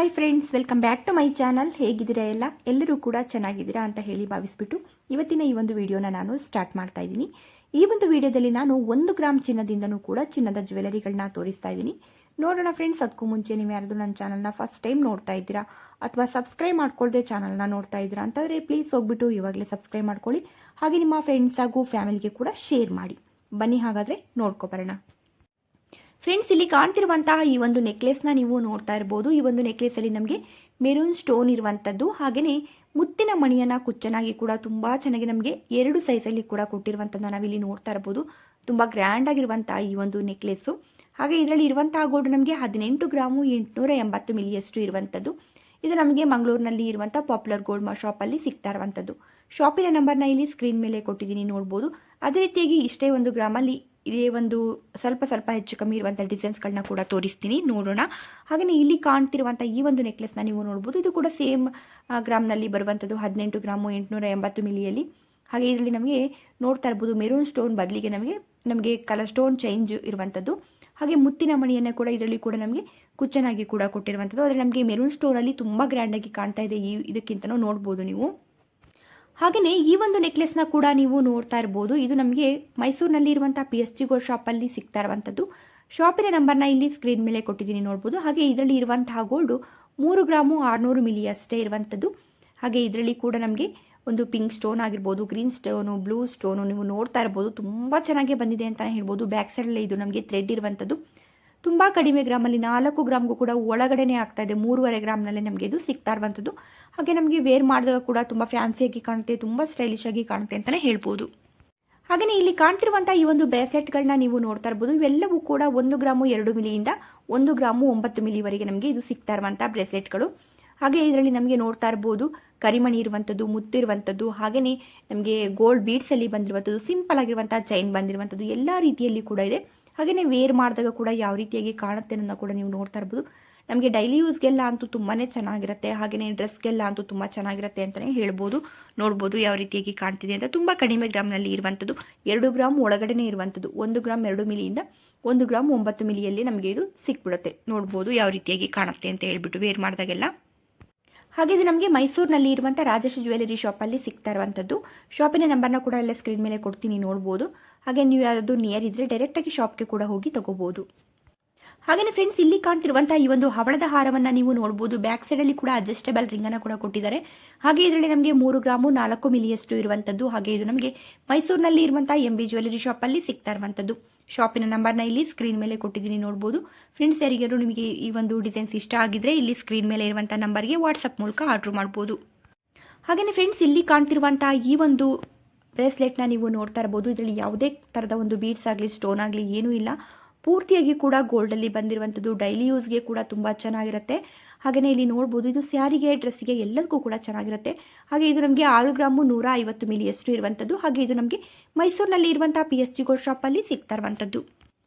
Hi friends, welcome back to my channel. ಹೇಗಿದ್ದೀರಾ ಎಲ್ಲರೂ ಕೂಡ ಚೆನ್ನಾಗಿದ್ದೀರಾ ಅಂತ ಹೇಳಿ ಭಾವಿಸ್ಬಿಟ್ಟು ಇವತ್ತಿನ ಈ ಒಂದು ವಿಡಿಯೋನ ನಾನು ಸ್ಟಾರ್ಟ್ ಮಾಡ್ತಾ ಇದ್ದೀನಿ. ಈ ಒಂದು ವಿಡಿಯೋದಲ್ಲಿ ನಾನು 1 ಗ್ರಾಮ್ ಚಿನ್ನದಿಂದನೂ ಕೂಡ ಚಿನ್ನದ ಜ್ಯುವೆಲರಿಗಳನ್ನ ತೋರಿಸ್ತಾ ಇದ್ದೀನಿ. ನೋಡೋಣ ಫ್ರೆಂಡ್ಸ್, ಅದಕ್ಕೂ ಮುಂಚೆ ನೀವು ಯಾರಾದರೂ ನನ್ನ ಚಾನಲ್ನ ಫಸ್ಟ್ ಟೈಮ್ ನೋಡ್ತಾ ಇದ್ದೀರಾ ಅಥವಾ ಸಬ್ಸ್ಕ್ರೈಬ್ ಮಾಡ್ಕೊಳ್ಳದೆ ಚಾನಲ್ನ ನೋಡ್ತಾ ಇದ್ದೀರಾ ಅಂತಂದರೆ ಪ್ಲೀಸ್ ಹೋಗ್ಬಿಟ್ಟು ಇವಾಗಲೇ ಸಬ್ಸ್ಕ್ರೈಬ್ ಮಾಡ್ಕೊಳ್ಳಿ. ಹಾಗೆ ನಿಮ್ಮ ಫ್ರೆಂಡ್ಸ್ ಹಾಗೂ ಫ್ಯಾಮಿಲಿಗೆ ಕೂಡ ಶೇರ್ ಮಾಡಿ. ಬನ್ನಿ ಹಾಗಾದರೆ ನೋಡ್ಕೊಬರೋಣ. ಫ್ರೆಂಡ್ಸ್, ಇಲ್ಲಿ ಕಾಣ್ತಿರುವಂತಹ ಈ ಒಂದು ನೆಕ್ಲೆಸ್ನ ನೀವು ನೋಡ್ತಾ ಇರ್ಬೋದು. ಈ ಒಂದು ನೆಕ್ಲೆಸಲ್ಲಿ ನಮಗೆ ಮೆರೂನ್ ಸ್ಟೋನ್ ಇರುವಂಥದ್ದು, ಹಾಗೆಯೇ ಮುತ್ತಿನ ಮಣಿಯನ್ನು ಕುಚ್ಚನಾಗಿ ಕೂಡ ತುಂಬ ಚೆನ್ನಾಗಿ ನಮಗೆ 2 ಸೈಜಲ್ಲಿ ಕೂಡ ಕೊಟ್ಟಿರುವಂಥದ್ದು ನಾವಿಲ್ಲಿ ನೋಡ್ತಾ ಇರ್ಬೋದು. ತುಂಬ ಗ್ರ್ಯಾಂಡ್ ಆಗಿರುವಂತಹ ಈ ಒಂದು ನೆಕ್ಲೆಸ್ಸು. ಹಾಗೆ ಇದರಲ್ಲಿ ಇರುವಂತಹ ಗೋಲ್ಡ್ ನಮಗೆ 18 ಗ್ರಾಮು 880 ಮಿಲಿಯಷ್ಟು ಇರುವಂಥದ್ದು. ಇದು ನಮಗೆ ಮಂಗಳೂರಿನಲ್ಲಿ ಇರುವಂಥ ಪಾಪ್ಯುಲರ್ ಗೋಲ್ಡ್ ಶಾಪಲ್ಲಿ ಸಿಗ್ತಾ ಇರುವಂಥದ್ದು. ಶಾಪಿನ ನಂಬರ್ನ ಇಲ್ಲಿ ಸ್ಕ್ರೀನ್ ಮೇಲೆ ಕೊಟ್ಟಿದ್ದೀನಿ, ನೋಡ್ಬೋದು. ಅದೇ ರೀತಿಯಾಗಿ ಇಷ್ಟೇ 1 ಗ್ರಾಮಲ್ಲಿ ಇದೇ ಒಂದು ಸ್ವಲ್ಪ ಹೆಚ್ಚು ಕಮ್ಮಿ ಇರುವಂಥ ಡಿಸೈನ್ಸ್ಗಳನ್ನ ಕೂಡ ತೋರಿಸ್ತೀನಿ, ನೋಡೋಣ. ಹಾಗೆಯೇ ಇಲ್ಲಿ ಕಾಣ್ತಿರುವಂಥ ಈ ಒಂದು ನೆಕ್ಲೆಸ್ನ ನೀವು ನೋಡ್ಬೋದು. ಇದು ಕೂಡ ಸೇಮ್ ಗ್ರಾಮ್ನಲ್ಲಿ ಬರುವಂಥದ್ದು, 18 ಗ್ರಾಮು 880 ಮಿಲಿಯಲ್ಲಿ. ಹಾಗೆ ಇದರಲ್ಲಿ ನಮಗೆ ನೋಡ್ತಾ ಇರ್ಬೋದು ಮೆರೂನ್ ಸ್ಟೋನ್ ಬದಲಿಗೆ ನಮಗೆ ಕಲರ್ ಸ್ಟೋನ್ ಚೇಂಜ್ ಇರುವಂಥದ್ದು. ಹಾಗೆ ಮುತ್ತಿನ ಮಣಿಯನ್ನು ಕೂಡ ಇದರಲ್ಲಿ ಕೂಡ ನಮಗೆ ಕುಚ್ಚನಾಗಿ ಕೂಡ ಕೊಟ್ಟಿರುವಂಥದ್ದು. ಆದರೆ ನಮಗೆ ಮೆರೂನ್ ಸ್ಟೋನಲ್ಲಿ ತುಂಬ ಗ್ರ್ಯಾಂಡಾಗಿ ಕಾಣ್ತಾ ಇದೆ, ಇದಕ್ಕಿಂತನೂ ನೋಡ್ಬೋದು ನೀವು. ಹಾಗೆಯೇ ಈ ಒಂದು ನೆಕ್ಲೆಸ್ನ ಕೂಡ ನೀವು ನೋಡ್ತಾ ಇರ್ಬೋದು. ಇದು ನಮಗೆ ಮೈಸೂರಿನಲ್ಲಿ ಇರುವಂಥ PSG ಗೋಲ್ಡ್ ಶಾಪಲ್ಲಿ ಸಿಗ್ತಾ ಇರುವಂಥದ್ದು. ಶಾಪಿನ ನಂಬರ್ನ ಇಲ್ಲಿ ಸ್ಕ್ರೀನ್ ಮೇಲೆ ಕೊಟ್ಟಿದ್ದೀನಿ, ನೋಡ್ಬೋದು. ಹಾಗೆ ಇದರಲ್ಲಿ ಇರುವಂತಹ ಗೋಲ್ಡು 3 ಗ್ರಾಮು 600 ಮಿಲಿ ಅಷ್ಟೇ ಇರುವಂಥದ್ದು. ಹಾಗೆ ಇದರಲ್ಲಿ ಕೂಡ ನಮಗೆ ಒಂದು ಪಿಂಕ್ ಸ್ಟೋನ್ ಆಗಿರ್ಬೋದು, ಗ್ರೀನ್ ಸ್ಟೋನು, ಬ್ಲೂ ಸ್ಟೋನು ನೀವು ನೋಡ್ತಾ ಇರ್ಬೋದು. ತುಂಬ ಚೆನ್ನಾಗಿ ಬಂದಿದೆ ಅಂತಲೇ ಹೇಳ್ಬೋದು. ಬ್ಯಾಕ್ ಸೈಡಲ್ಲೇ ಇದು ನಮಗೆ ಥ್ರೆಡ್ ಇರುವಂಥದ್ದು. ತುಂಬ ಕಡಿಮೆ ಗ್ರಾಮಲ್ಲಿ 4 ಗ್ರಾಮ್ಗೂ ಕೂಡ ಒಳಗಡೆನೇ ಆಗ್ತಾ ಇದೆ. 3.5 ಗ್ರಾಮ್ನಲ್ಲೇ ನಮಗೆ ಇದು ಸಿಗ್ತಾ ಇರುವಂಥದ್ದು. ಹಾಗೆ ನಮಗೆ ವೇರ್ ಮಾಡಿದಾಗ ಕೂಡ ತುಂಬ ಫ್ಯಾನ್ಸಿಯಾಗಿ ಕಾಣುತ್ತೆ, ತುಂಬ ಸ್ಟೈಲಿಶ್ ಆಗಿ ಕಾಣುತ್ತೆ ಅಂತಲೇ ಹೇಳ್ಬೋದು. ಹಾಗೆಯೇ ಇಲ್ಲಿ ಕಾಣ್ತಿರುವಂಥ ಈ ಒಂದು ಬ್ರೇಸ್ಲೆಟ್ಗಳನ್ನ ನೀವು ನೋಡ್ತಾ ಇರ್ಬೋದು. ಇವೆಲ್ಲವೂ ಕೂಡ 1 ಗ್ರಾಮು 2 ಮಿಲಿಯಿಂದ 1 ಗ್ರಾಮು 9 ಮಿಲಿವರೆಗೆ ನಮಗೆ ಇದು ಸಿಗ್ತಾ ಇರುವಂಥ ಬ್ರೇಸ್ಲೆಟ್ಗಳು. ಹಾಗೆ ಇದರಲ್ಲಿ ನಮಗೆ ನೋಡ್ತಾ ಇರ್ಬೋದು ಕರಿಮಣಿ ಇರುವಂಥದ್ದು, ಮುತ್ತಿರುವಂಥದ್ದು, ಹಾಗೆಯೇ ನಮಗೆ ಗೋಲ್ಡ್ ಬೀಡ್ಸಲ್ಲಿ ಬಂದಿರುವಂಥದ್ದು, ಸಿಂಪಲ್ ಆಗಿರುವಂಥ ಚೈನ್ ಬಂದಿರುವಂಥದ್ದು ಎಲ್ಲ ರೀತಿಯಲ್ಲಿ ಕೂಡ ಇದೆ. ಹಾಗೆಯೇ ವೇರ್ ಮಾಡಿದಾಗ ಕೂಡ ಯಾವ ರೀತಿಯಾಗಿ ಕಾಣುತ್ತೆ ಅನ್ನೋದನ್ನ ಕೂಡ ನೀವು ನೋಡ್ತಾ ಇರ್ಬೋದು. ನಮಗೆ ಡೈಲಿ ಯೂಸ್ಗೆಲ್ಲ ಅಂತೂ ತುಂಬಾ ಚೆನ್ನಾಗಿರುತ್ತೆ, ಹಾಗೆಯೇ ಡ್ರೆಸ್ಗೆಲ್ಲ ಅಂತೂ ತುಂಬ ಚೆನ್ನಾಗಿರುತ್ತೆ ಅಂತಲೇ ಹೇಳ್ಬೋದು. ನೋಡ್ಬೋದು ಯಾವ ರೀತಿಯಾಗಿ ಕಾಣ್ತಿದೆ ಅಂತ. ತುಂಬ ಕಡಿಮೆ ಗ್ರಾಮ್ನಲ್ಲಿ ಇರುವಂಥದ್ದು, 2 ಗ್ರಾಮ್ ಒಳಗಡೆನೇ ಇರುವಂಥದ್ದು. 1 ಗ್ರಾಮ್ 2 ಮಿಲಿಯಿಂದ 1 ಗ್ರಾಮ್ 9 ಮಿಲಿಯಲ್ಲಿ ನಮಗೆ ಇದು ಸಿಕ್ಬಿಡುತ್ತೆ. ನೋಡ್ಬೋದು ಯಾವ ರೀತಿಯಾಗಿ ಕಾಣುತ್ತೆ ಅಂತ ಹೇಳ್ಬಿಟ್ಟು ವೇರ್ ಮಾಡಿದಾಗೆಲ್ಲ. ಹಾಗೆ ಇದು ನಮಗೆ ಮೈಸೂರಿನಲ್ಲಿ ಇರುವಂಥ ರಾಜೇಶ್ ಜ್ಯುವೆಲರಿ ಶಾಪಲ್ಲಿ ಸಿಗ್ತಾ ಇರುವಂಥದ್ದು. ಶಾಪಿನ ನಂಬರ್ನ ಕೂಡ ಎಲ್ಲ ಸ್ಕ್ರೀನ್ ಮೇಲೆ ಕೊಡ್ತೀನಿ, ನೋಡ್ಬೋದು. ಹಾಗೆ ನೀವು ಯಾವುದು ನಿಯರ್ ಇದ್ದರೆ ಡೈರೆಕ್ಟಾಗಿ ಶಾಪ್ಗೆ ಕೂಡ ಹೋಗಿ ತಗೋಬೋದು. ಹಾಗೆಯೇ ಫ್ರೆಂಡ್ಸ್, ಇಲ್ಲಿ ಕಾಣ್ತಿರುವಂಥ ಈ ಒಂದು ಹವಳದ ಹಾರವನ್ನು ನೀವು ನೋಡ್ಬೋದು. ಬ್ಯಾಕ್ ಸೈಡಲ್ಲಿ ಕೂಡ ಅಡ್ಜಸ್ಟಬಲ್ ರಿಂಗನ್ನು ಕೂಡ ಕೊಟ್ಟಿದ್ದಾರೆ. ಹಾಗೆ ಇದರಲ್ಲಿ ನಮಗೆ 3 ಗ್ರಾಮು 4 ಮಿಲಿಯಷ್ಟು ಇರುವಂಥದ್ದು. ಹಾಗೆ ಇದು ನಮಗೆ ಮೈಸೂರಿನಲ್ಲಿ ಇರುವಂಥ MB ಜ್ಯುವೆಲರಿ ಶಾಪಲ್ಲಿ ಸಿಗ್ತಾ ಇರುವಂಥದ್ದು. ಶಾಪಿನ ನಂಬರ್ನ ಇಲ್ಲಿ ಸ್ಕ್ರೀನ್ ಮೇಲೆ ಕೊಟ್ಟಿದ್ದೀನಿ, ನೋಡ್ಬೋದು. ಫ್ರೆಂಡ್ಸ್, ಯಾರಿಗಾದ್ರು ನಿಮಗೆ ಈ ಒಂದು ಡಿಸೈನ್ಸ್ ಇಷ್ಟ ಆಗಿದ್ರೆ ಇಲ್ಲಿ ಸ್ಕ್ರೀನ್ ಮೇಲೆ ಇರುವಂಥ ನಂಬರ್ಗೆ ವಾಟ್ಸಪ್ ಮೂಲಕ ಆರ್ಡ್ರ್ ಮಾಡ್ಬೋದು. ಹಾಗೆಯೇ ಫ್ರೆಂಡ್ಸ್, ಇಲ್ಲಿ ಕಾಣ್ತಿರುವಂಥ ಈ ಒಂದು ಬ್ರೇಸ್ಲೆಟ್ನ ನೀವು ನೋಡ್ತಾ ಇರ್ಬೋದು. ಇದರಲ್ಲಿ ಯಾವುದೇ ಥರದ ಒಂದು ಬೀಡ್ಸ್ ಆಗಲಿ ಸ್ಟೋನ್ ಆಗಲಿ ಏನೂ ಇಲ್ಲ. ಪೂರ್ತಿಯಾಗಿ ಕೂಡ ಗೋಲ್ಡಲ್ಲಿ ಬಂದಿರುವಂಥದ್ದು. ಡೈಲಿ ಯೂಸ್ಗೆ ಕೂಡ ತುಂಬ ಚೆನ್ನಾಗಿರುತ್ತೆ. ಹಾಗೆಯೇ ಇಲ್ಲಿ ನೋಡ್ಬೋದು ಇದು ಸ್ಯಾರಿಗೆ, ಡ್ರೆಸ್ಸಿಗೆ ಎಲ್ಲದಕ್ಕೂ ಕೂಡ ಚೆನ್ನಾಗಿರುತ್ತೆ. ಹಾಗೆ ಇದು ನಮಗೆ 6 ಗ್ರಾಮು 150 ಮಿಲಿಯಷ್ಟು ಇರುವಂಥದ್ದು. ಹಾಗೆ ಇದು ನಮಗೆ ಮೈಸೂರಿನಲ್ಲಿ ಇರುವಂಥ PSG ಗೋಲ್ಡ್ ಶಾಪಲ್ಲಿ ಸಿಗ್ತಾ ಇರುವಂಥದ್ದು.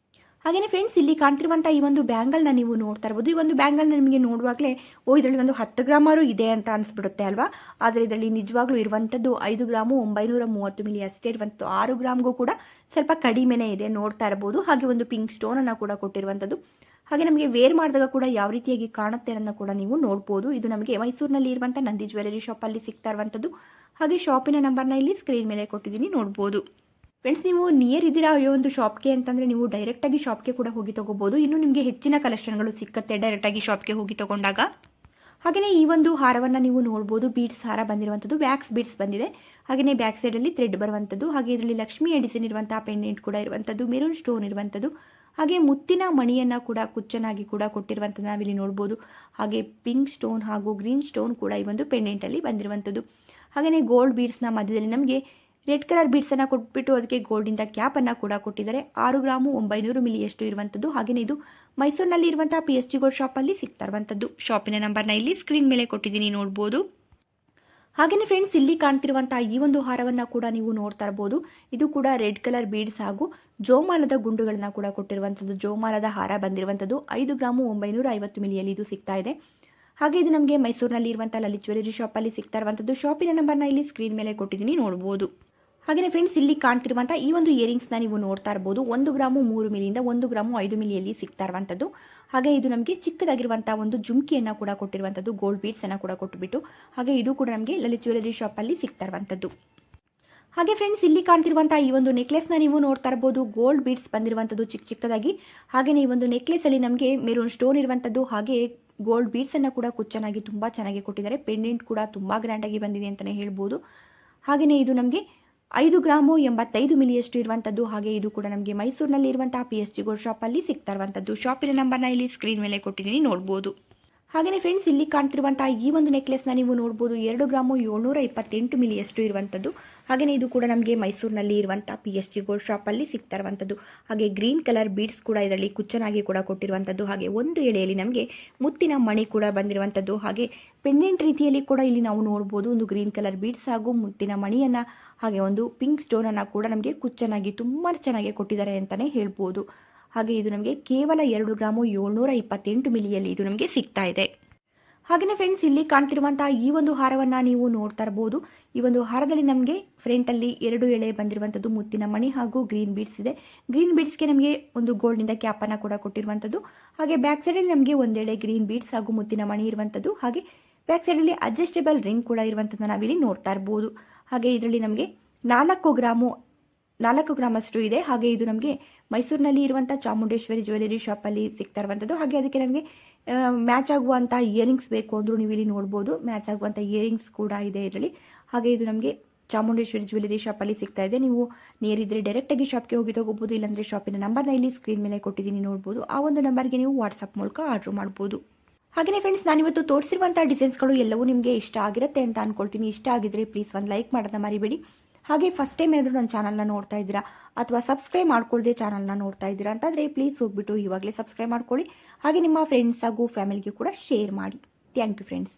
ಹಾಗೆಯೇ ಫ್ರೆಂಡ್ಸ್, ಇಲ್ಲಿ ಕಾಣ್ತಿರುವಂಥ ಈ ಒಂದು ಬ್ಯಾಂಗಲ್ನ ನೀವು ನೋಡ್ತಾ ಇರ್ಬೋದು. ಈ ಒಂದು ಬ್ಯಾಂಗಲ್ನ ನಿಮಗೆ ನೋಡುವಾಗಲೇ ಇದರಲ್ಲಿ ಒಂದು 10 ಗ್ರಾಮಾರು ಇದೆ ಅಂತ ಅನಿಸ್ಬಿಡುತ್ತೆ ಅಲ್ವಾ. ಆದರೆ ಇದರಲ್ಲಿ ನಿಜವಾಗ್ಲೂ ಇರುವಂಥದ್ದು 5 ಗ್ರಾಮು 930 ಮಿಲಿ ಅಷ್ಟೇ ಇರುವಂಥದ್ದು. 6 ಗ್ರಾಮ್ಗೂ ಕೂಡ ಸ್ವಲ್ಪ ಕಡಿಮೆನೇ ಇದೆ, ನೋಡ್ತಾ ಇರ್ಬೋದು. ಹಾಗೆ ಒಂದು ಪಿಂಕ್ ಸ್ಟೋನನ್ನು ಕೂಡ ಕೊಟ್ಟಿರುವಂಥದ್ದು. ಹಾಗೆ ನಮಗೆ ವೇರ್ ಮಾಡಿದಾಗ ಕೂಡ ಯಾವ ರೀತಿಯಾಗಿ ಕಾಣುತ್ತೆ ಅನ್ನೋದನ್ನ ಕೂಡ ನೀವು ನೋಡ್ಬೋದು. ಇದು ನಮಗೆ ಮೈಸೂರಿನಲ್ಲಿ ಇರುವಂಥ ನಂದಿ ಜ್ಯುವೆಲರಿ ಶಾಪಲ್ಲಿ ಸಿಗ್ತಾ ಇರುವಂಥದ್ದು. ಹಾಗೆ ಶಾಪಿನ ನಂಬರ್ನ ಇಲ್ಲಿ ಸ್ಕ್ರೀನ್ ಮೇಲೆ ಕೊಟ್ಟಿದ್ದೀನಿ, ನೋಡ್ಬೋದು. ಫ್ರೆಂಡ್ಸ್, ನೀವು ನಿಯರ್ ಇದ್ದೀರಾ ಈ ಒಂದು ಶಾಪ್ಗೆ ಅಂತಂದರೆ ನೀವು ಡೈರೆಕ್ಟಾಗಿ ಶಾಪ್ಗೆ ಕೂಡ ಹೋಗಿ ತೊಗೋಬೋದು. ಇನ್ನು ನಿಮಗೆ ಹೆಚ್ಚಿನ ಕಲೆಕ್ಷನ್ಗಳು ಸಿಕ್ಕತ್ತೆ ಡೈರೆಕ್ಟಾಗಿ ಶಾಪ್ಗೆ ಹೋಗಿ ತೊಗೊಂಡಾಗ. ಹಾಗೆಯೇ ಈ ಒಂದು ಹಾರವನ್ನು ನೀವು ನೋಡ್ಬೋದು. ಬೀಡ್ಸ್ ಹಾರ ಬಂದಿರುವಂಥದ್ದು, ವ್ಯಾಕ್ಸ್ ಬೀಡ್ಸ್ ಬಂದಿದೆ. ಹಾಗೆಯೇ ಬ್ಯಾಕ್ ಸೈಡಲ್ಲಿ ಥ್ರೆಡ್ ಬರುವಂಥದ್ದು. ಹಾಗೆ ಇದರಲ್ಲಿ ಲಕ್ಷ್ಮಿಯ ಡಿಸೈನ್ ಇರುವಂಥ ಪೆಂಡೆಂಟ್ ಕೂಡ ಇರುವಂಥದ್ದು, ಮೆರೂನ್ ಸ್ಟೋನ್ ಇರುವಂಥದ್ದು. ಹಾಗೆ ಮುತ್ತಿನ ಮಣಿಯನ್ನು ಕೂಡ ಕುಚ್ಚನಾಗಿ ಕೂಡ ಕೊಟ್ಟಿರುವಂಥದ್ದು ನಾವಿಲ್ಲಿ ನೋಡ್ಬೋದು. ಹಾಗೆ ಪಿಂಕ್ ಸ್ಟೋನ್ ಹಾಗೂ ಗ್ರೀನ್ ಸ್ಟೋನ್ ಕೂಡ ಈ ಒಂದು ಪೆಂಡೆಂಟಲ್ಲಿ ಬಂದಿರುವಂಥದ್ದು. ಹಾಗೆಯೇ ಗೋಲ್ಡ್ ಬೀಡ್ಸ್ನ ಮಧ್ಯದಲ್ಲಿ ನಮಗೆ ರೆಡ್ ಕಲರ್ ಬೀಡ್ಸನ್ನು ಕೊಟ್ಬಿಟ್ಟು ಅದಕ್ಕೆ ಗೋಲ್ಡಿಂದ ಕ್ಯಾಪನ್ನು ಕೂಡ ಕೊಟ್ಟಿದ್ದಾರೆ. 6 ಗ್ರಾಮು 900 ಮಿಲಿಯಷ್ಟು ಇರುವಂಥದ್ದು. ಹಾಗೆಯೇ ಇದು ಮೈಸೂರಿನಲ್ಲಿ ಇರುವಂಥ PSG ಗೋಲ್ಡ್ ಶಾಪಲ್ಲಿ ಸಿಗ್ತಾ ಇರುವಂಥದ್ದು. ಶಾಪಿನ ನಂಬರ್ನ ಇಲ್ಲಿ ಸ್ಕ್ರೀನ್ ಮೇಲೆ ಕೊಟ್ಟಿದ್ದೀನಿ, ನೋಡ್ಬೋದು. ಹಾಗೆಯೇ ಫ್ರೆಂಡ್ಸ್, ಇಲ್ಲಿ ಕಾಣ್ತಿರುವಂಥ ಈ ಒಂದು ಹಾರವನ್ನು ಕೂಡ ನೀವು ನೋಡ್ತಾ ಇರ್ಬೋದು. ಇದು ಕೂಡ ರೆಡ್ ಕಲರ್ ಬೀಡ್ಸ್ ಹಾಗೂ ಜೋಮಾಲದ ಗುಂಡುಗಳನ್ನ ಕೂಡ ಕೊಟ್ಟಿರುವಂಥದ್ದು. ಜೋಮಾಲದ ಹಾರ ಬಂದಿರುವಂಥದ್ದು 5 ಗ್ರಾಮು 950 ಮಿಲಿಯಲ್ಲಿ ಇದು ಸಿಗ್ತಾ ಇದೆ. ಹಾಗೆ ಇದು ನಮಗೆ ಮೈಸೂರಿನಲ್ಲಿ ಇರುವಂಥ ಲಲಿತ್ ಜ್ಯುವೆಲರಿ ಶಾಪಲ್ಲಿ ಸಿಗ್ತಾ ಇರುವಂಥದ್ದು. ಶಾಪಿನ ನಂಬರ್ನ ಇಲ್ಲಿ ಸ್ಕ್ರೀನ್ ಮೇಲೆ ಕೊಟ್ಟಿದ್ದೀನಿ, ನೋಡ್ಬೋದು. ಹಾಗೆಯೇ ಫ್ರೆಂಡ್ಸ್, ಇಲ್ಲಿ ಕಾಣ್ತಿರುವಂಥ ಈ ಒಂದು ಇಯರಿಂಗ್ಸ್ನ ನೀವು ನೋಡ್ತಾ ಇರ್ಬೋದು. 1 ಗ್ರಾಮು 3 ಮಿಲಿಯಿಂದ 1 ಗ್ರಾಮು 5 ಮಿಲಿಯಲ್ಲಿ ಸಿಗ್ತಾ ಇರುವಂಥದ್ದು. ಹಾಗೆ ಇದು ನಮಗೆ ಚಿಕ್ಕದಾಗಿರುವಂಥ ಒಂದು ಜುಮ್ಕಿಯನ್ನು ಕೂಡ ಕೊಟ್ಟಿರುವಂಥದ್ದು, ಗೋಲ್ಡ್ ಬೀಡ್ಸನ್ನು ಕೂಡ ಕೊಟ್ಟುಬಿಟ್ಟು. ಹಾಗೆ ಇದು ಕೂಡ ನಮಗೆ ಲಲಿತ್ ಜ್ಯುವೆಲರಿ ಶಾಪಲ್ಲಿ ಸಿಗ್ತಾ ಇರುವಂಥದ್ದು. ಹಾಗೆ ಫ್ರೆಂಡ್ಸ್, ಇಲ್ಲಿ ಕಾಣ್ತಿರುವಂಥ ಈ ಒಂದು ನೆಕ್ಲೆಸ್ನ ನೀವು ನೋಡ್ತಾ ಇರ್ಬೋದು. ಗೋಲ್ಡ್ ಬೀಡ್ಸ್ ಬಂದಿರುವಂಥದ್ದು ಚಿಕ್ಕದಾಗಿ. ಹಾಗೆಯೇ ಈ ಒಂದು ನೆಕ್ಲೆಸಲ್ಲಿ ನಮಗೆ ಮೆರೂನ್ ಸ್ಟೋನ್ ಇರುವಂಥದ್ದು, ಹಾಗೆ ಗೋಲ್ಡ್ ಬೀಡ್ಸನ್ನು ಕೂಡ ಕುಚ್ಚನಾಗಿ ತುಂಬ ಚೆನ್ನಾಗಿ ಕೊಟ್ಟಿದ್ದಾರೆ. ಪೆಂಡೆಂಟ್ ಕೂಡ ತುಂಬ ಗ್ರ್ಯಾಂಡಾಗಿ ಬಂದಿದೆ ಅಂತಲೇ ಹೇಳ್ಬೋದು. ಹಾಗೆಯೇ ಇದು ನಮಗೆ 5 ಗ್ರಾಮು 85 ಮಿಲಿಯಷ್ಟು ಇರುವಂಥದ್ದು. ಹಾಗೆ ಇದು ಕೂಡ ನಮಗೆ ಮೈಸೂರಿನಲ್ಲಿ ಇರುವಂತಹ PSG ಗೋಲ್ಡ್ ಶಾಪಲ್ಲಿ ಸಿಗ್ತಾ ಇರುವಂಥದ್ದು. ಶಾಪಿನ ನಂಬರ್ನ ಇಲ್ಲಿ ಸ್ಕ್ರೀನ್ ಮೇಲೆ ಕೊಟ್ಟಿದ್ದೀನಿ, ನೋಡ್ಬೋದು. ಹಾಗೆಯೇ ಫ್ರೆಂಡ್ಸ್, ಇಲ್ಲಿ ಕಾಣ್ತಿರುವಂತಹ ಈ ಒಂದು ನೆಕ್ಲೆಸ್ನ ನೀವು ನೋಡ್ಬೋದು. 2 ಗ್ರಾಮು 728 ಮಿಲಿಯಷ್ಟು ಇರುವಂಥದ್ದು. ಹಾಗೆಯೇ ಇದು ಕೂಡ ನಮಗೆ ಮೈಸೂರಿನಲ್ಲಿ ಇರುವಂಥ PSG ಗೋಲ್ಡ್ ಶಾಪಲ್ಲಿ ಸಿಗ್ತಾ ಇರುವಂಥದ್ದು. ಹಾಗೆ ಗ್ರೀನ್ ಕಲರ್ ಬೀಡ್ಸ್ ಕೂಡ ಇದರಲ್ಲಿ ಕುಚ್ಚನಾಗಿ ಕೂಡ ಕೊಟ್ಟಿರುವಂಥದ್ದು. ಹಾಗೆ ಒಂದು ಎಳೆಯಲ್ಲಿ ನಮಗೆ ಮುತ್ತಿನ ಮಣಿ ಕೂಡ ಬಂದಿರುವಂಥದ್ದು. ಹಾಗೆ ಪೆಂಡೆಂಟ್ ರೀತಿಯಲ್ಲಿ ಕೂಡ ಇಲ್ಲಿ ನಾವು ನೋಡ್ಬೋದು. ಒಂದು ಗ್ರೀನ್ ಕಲರ್ ಬೀಡ್ಸ್ ಹಾಗೂ ಮುತ್ತಿನ ಮಣಿಯನ್ನು, ಹಾಗೆ ಒಂದು ಪಿಂಕ್ ಸ್ಟೋನನ್ನು ಕೂಡ ನಮಗೆ ಕುಚ್ಚನಾಗಿ ತುಂಬ ಚೆನ್ನಾಗಿ ಕೊಟ್ಟಿದ್ದಾರೆ ಅಂತಲೇ ಹೇಳ್ಬೋದು. ಹಾಗೆ ಇದು ನಮಗೆ ಕೇವಲ 2 ಗ್ರಾಮು 728 ಮಿಲಿಯಲ್ಲಿ ಇದು ನಮಗೆ ಸಿಗ್ತಾ ಇದೆ. ಹಾಗೆಯೇ ಫ್ರೆಂಡ್ಸ್, ಇಲ್ಲಿ ಕಾಣ್ತಿರುವಂತಹ ಈ ಒಂದು ಹಾರವನ್ನು ನೀವು ನೋಡ್ತಾ ಇರ್ಬೋದು. ಈ ಒಂದು ಹಾರದಲ್ಲಿ ನಮಗೆ ಫ್ರಂಟಲ್ಲಿ 2 ಎಳೆ ಬಂದಿರುವಂಥದ್ದು, ಮುತ್ತಿನ ಮಣಿ ಹಾಗೂ ಗ್ರೀನ್ ಬೀಡ್ಸ್ ಇದೆ. ಗ್ರೀನ್ ಬೀಡ್ಸ್ಗೆ ನಮಗೆ ಒಂದು ಗೋಲ್ಡ್ನಿಂದ ಕ್ಯಾಪನ್ನು ಕೂಡ ಕೊಟ್ಟಿರುವಂಥದ್ದು. ಹಾಗೆ ಬ್ಯಾಕ್ ಸೈಡಲ್ಲಿ ನಮಗೆ ಒಂದೆಳೆ ಗ್ರೀನ್ ಬೀಡ್ಸ್ ಹಾಗೂ ಮುತ್ತಿನ ಮಣಿ ಇರುವಂಥದ್ದು. ಹಾಗೆ ಬ್ಯಾಕ್ ಸೈಡಲ್ಲಿ ಅಡ್ಜಸ್ಟೇಬಲ್ ರಿಂಗ್ ಕೂಡ ಇರುವಂಥದ್ದು ನಾವಿಲ್ಲಿ ನೋಡ್ತಾ ಇರ್ಬೋದು. ಹಾಗೆ ಇದರಲ್ಲಿ ನಮಗೆ 4 ಗ್ರಾಮಷ್ಟು ಇದೆ. ಹಾಗೆ ಇದು ನಮಗೆ ಮೈಸೂರಿನಲ್ಲಿ ಇರುವಂಥ ಚಾಮುಂಡೇಶ್ವರಿ ಜ್ಯುವೆಲರಿ ಶಾಪಲ್ಲಿ ಸಿಗ್ತಾ ಇರುವಂಥದ್ದು. ಹಾಗೆ ಅದಕ್ಕೆ ನಮಗೆ ಮ್ಯಾಚ್ ಆಗುವಂಥ ಇಯರಿಂಗ್ಸ್ ಬೇಕು ಅಂದರೂ ನೀವು ಇಲ್ಲಿ ನೋಡ್ಬೋದು. ಮ್ಯಾಚ್ ಆಗುವಂಥ ಇಯರಿಂಗ್ಸ್ ಕೂಡ ಇದೆ ಇದರಲ್ಲಿ. ಹಾಗೆ ಇದು ನಮಗೆ ಚಾಮುಂಡೇಶ್ವರಿ ಜ್ಯುವೆಲರಿ ಶಾಪಲ್ಲಿ ಸಿಗ್ತಾ ಇದೆ. ನೀವು ನೇರಿದ್ರೆ ಡೈರೆಕ್ಟಾಗಿ ಶಾಪ್ಗೆ ಹೋಗಿ ತಗೋಬೋದು. ಇಲ್ಲಾಂದರೆ ಶಾಪಿನ ನಂಬರ್ನ ಇಲ್ಲಿ ಸ್ಕ್ರೀನ್ ಮೇಲೆ ಕೊಟ್ಟಿದ್ದೀನಿ, ನೋಡ್ಬೋದು. ಆ ಒಂದು ನಂಬರ್ಗೆ ನೀವು ವಾಟ್ಸಪ್ ಮೂಲಕ ಆರ್ಡ್ರ್ ಮಾಡ್ಬೋದು. ಹಾಗೆಯೇ ಫ್ರೆಂಡ್ಸ್, ನಾನಿವತ್ತು ತೋರಿಸಿರುವಂಥ ಡಿಸೈನ್ಸ್ಗಳು ಎಲ್ಲವೂ ನಿಮಗೆ ಇಷ್ಟ ಆಗಿರುತ್ತೆ ಅಂತ ಅಂದ್ಕೊಳ್ತೀನಿ. ಇಷ್ಟ ಆಗಿದ್ರೆ ಪ್ಲೀಸ್ ಒಂದು ಲೈಕ್ ಮಾಡೋದನ್ನ ಮರಿಬೇಡಿ. ಹಾಗೆ ಫಸ್ಟ್ ಟೈಮ್ ಏನಾದರೂ ನನ್ನ ಚಾನಲ್ನ ನೋಡ್ತಾ ಇದ್ದೀರಾ ಅಥವಾ ಸಬ್ಸ್ಕ್ರೈಬ್ ಮಾಡ್ಕೊಳ್ಳದೆ ಚಾನಲ್ನ ನೋಡ್ತಾ ಇದ್ದೀರಾ ಅಂತಂದರೆ ಪ್ಲೀಸ್ ಹೋಗ್ಬಿಟ್ಟು ಇವಾಗಲೇ ಸಬ್ಸ್ಕ್ರೈಬ್ ಮಾಡ್ಕೊಳ್ಳಿ. ಹಾಗೆ ನಿಮ್ಮ ಫ್ರೆಂಡ್ಸ್ ಹಾಗೂ ಫ್ಯಾಮಿಲಿಗೆ ಕೂಡ ಶೇರ್ ಮಾಡಿ. Thank you friends.